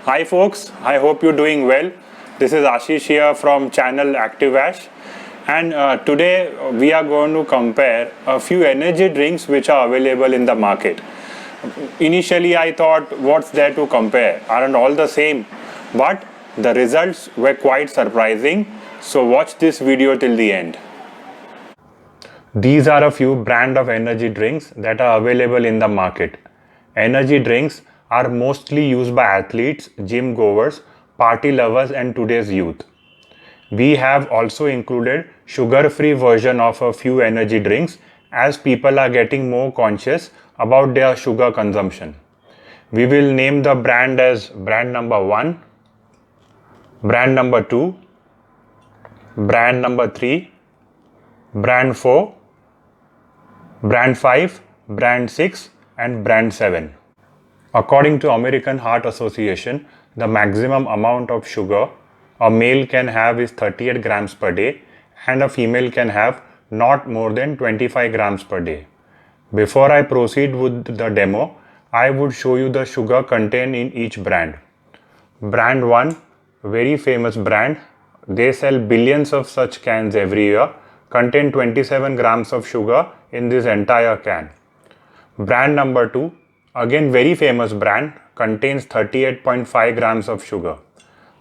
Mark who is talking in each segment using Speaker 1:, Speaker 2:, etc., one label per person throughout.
Speaker 1: Hi folks, I hope you're doing well. This is Ashish here from channel Active Ash, and today we are going to compare a few energy drinks which are available in the market. Initially I thought, what's there to compare? Aren't all the same? But the results were quite surprising, so watch this video till the end. These are a few brand of energy drinks that are available in the market. Energy drinks are mostly used by athletes, gym goers, party lovers and today's youth. We have also included sugar-free version of a few energy drinks as people are getting more conscious about their sugar consumption. We will name the brand as brand number 1, brand number 2, brand number 3, brand 4, brand 5, brand 6 and brand 7. According to American Heart Association, the maximum amount of sugar a male can have is 38 grams per day and a female can have not more than 25 grams per day. Before I proceed with the demo, I would show you the sugar contained in each brand. Brand 1, very famous brand, they sell billions of such cans every year, contain 27 grams of sugar in this entire can. Brand number 2, again very famous brand, contains 38.5 grams of sugar.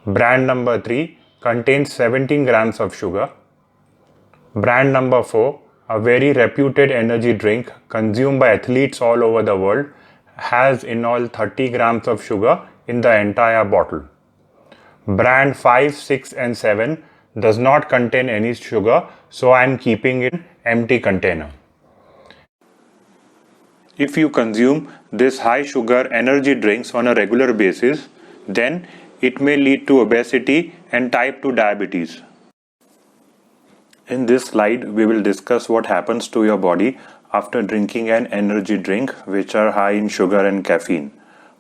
Speaker 1: Brand number 3 contains 17 grams of sugar. Brand number 4, a very reputed energy drink consumed by athletes all over the world, has in all 30 grams of sugar in the entire bottle. Brand 5, 6 and 7 does not contain any sugar, so I am keeping it in empty container. If you consume this high sugar energy drinks on a regular basis, then it may lead to obesity and type 2 diabetes. In this slide, we will discuss what happens to your body after drinking an energy drink which are high in sugar and caffeine,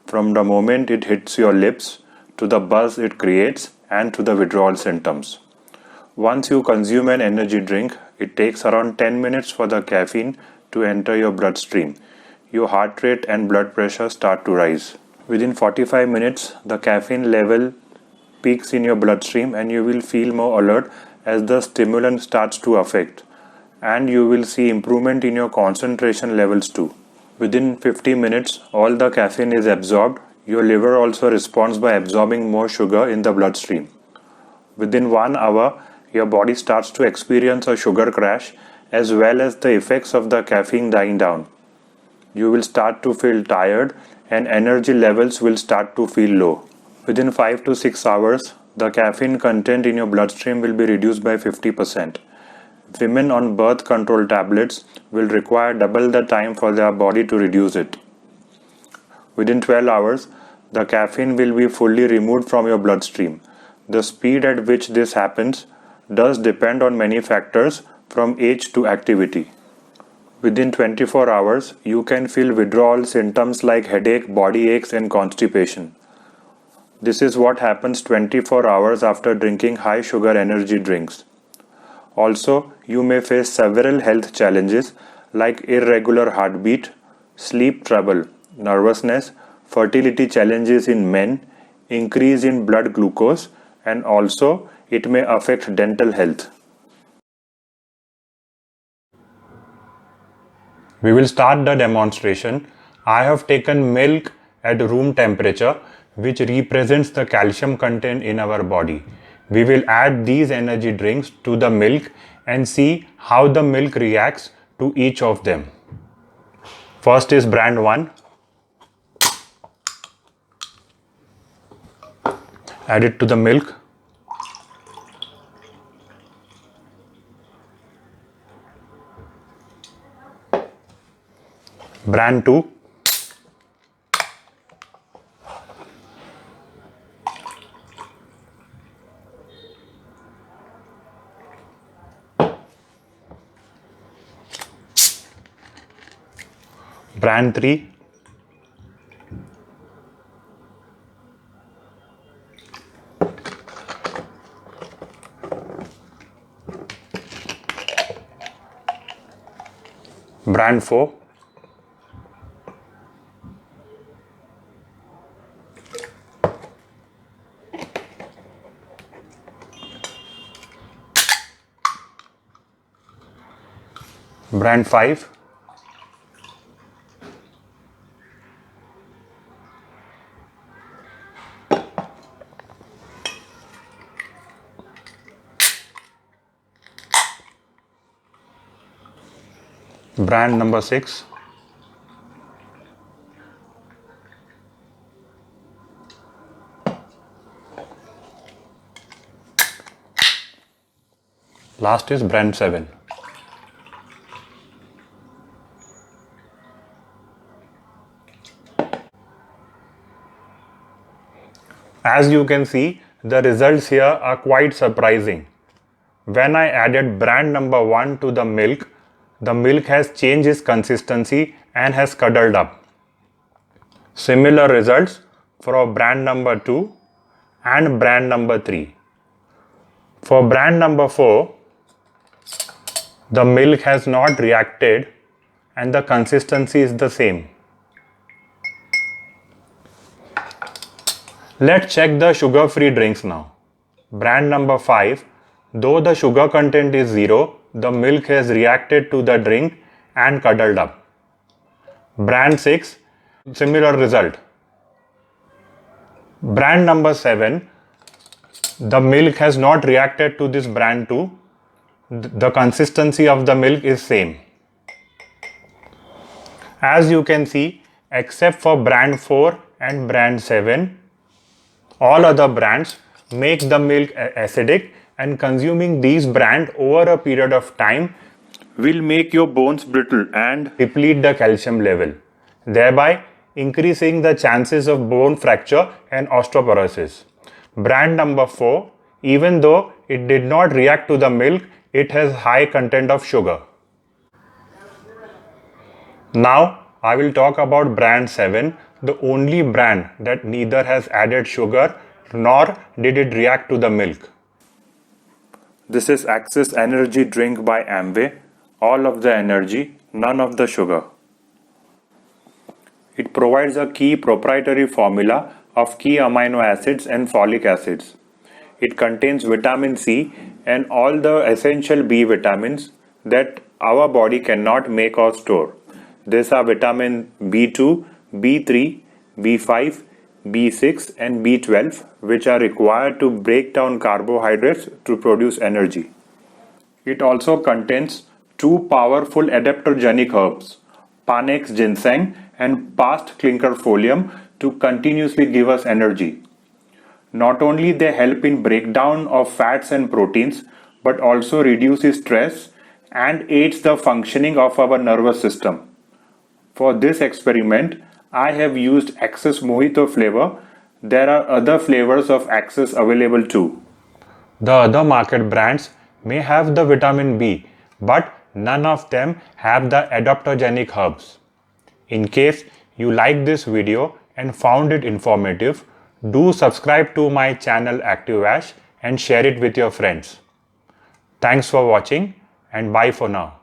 Speaker 1: from the moment it hits your lips to the buzz it creates and to the withdrawal symptoms. Once you consume an energy drink, it takes around 10 minutes for the caffeine to enter your bloodstream. Your heart rate and blood pressure start to rise. Within 45 minutes, the caffeine level peaks in your bloodstream and you will feel more alert as the stimulant starts to affect, and you will see improvement in your concentration levels too. Within 50 minutes, all the caffeine is absorbed. Your liver also responds by absorbing more sugar in the bloodstream. Within 1 hour, your body starts to experience a sugar crash as well as the effects of the caffeine dying down. You will start to feel tired and energy levels will start to feel low. Within 5 to 6 hours, the caffeine content in your bloodstream will be reduced by 50%. Women on birth control tablets will require double the time for their body to reduce it. Within 12 hours, the caffeine will be fully removed from your bloodstream. The speed at which this happens does depend on many factors from age to activity. Within 24 hours, you can feel withdrawal symptoms like headache, body aches and constipation. This is what happens 24 hours after drinking high sugar energy drinks. Also, you may face several health challenges like irregular heartbeat, sleep trouble, nervousness, fertility challenges in men, increase in blood glucose, and also it may affect dental health. We will start the demonstration. I have taken milk at room temperature, which represents the calcium content in our body. We will add these energy drinks to the milk and see how the milk reacts to each of them. First is brand 1. Add it to the milk. Brand 2. Brand 3. Brand 4. brand 5, brand number 6, last is brand 7. As you can see, the results here are quite surprising. When I added brand number 1 to the milk has changed its consistency and has curdled up. Similar results for brand number 2 and brand number 3. For brand number 4, the milk has not reacted and the consistency is the same. Let's check the sugar-free drinks now. Brand number 5, though the sugar content is 0, the milk has reacted to the drink and curdled up. Brand 6, similar result. Brand number 7, the milk has not reacted to this brand 2. The consistency of the milk is same. As you can see, except for brand 4 and brand 7, all other brands make the milk acidic, and consuming these brands over a period of time will make your bones brittle and deplete the calcium level, thereby increasing the chances of bone fracture and osteoporosis. Brand number 4, even though it did not react to the milk, it has high content of sugar. Now I will talk about brand 7, the only brand that neither has added sugar nor did it react to the milk. This is Axis Energy Drink by Amway. All of the energy, none of the sugar. It provides a key proprietary formula of key amino acids and folic acids. It contains vitamin C and all the essential B vitamins that our body cannot make or store. These are vitamin B2, B3, B5, B6 and B12, which are required to break down carbohydrates to produce energy. It also contains two powerful adaptogenic herbs, Panax ginseng and past quinquefolium, to continuously give us energy. Not only they help in breakdown of fats and proteins, but also reduces stress and aids the functioning of our nervous system. For this experiment, I have used Axis Mojito flavor. There are other flavors of Axis available too. The other market brands may have the vitamin B, but none of them have the adaptogenic herbs. In case you like this video and found it informative, do subscribe to my channel ActiveAsh and share it with your friends. Thanks for watching and bye for now.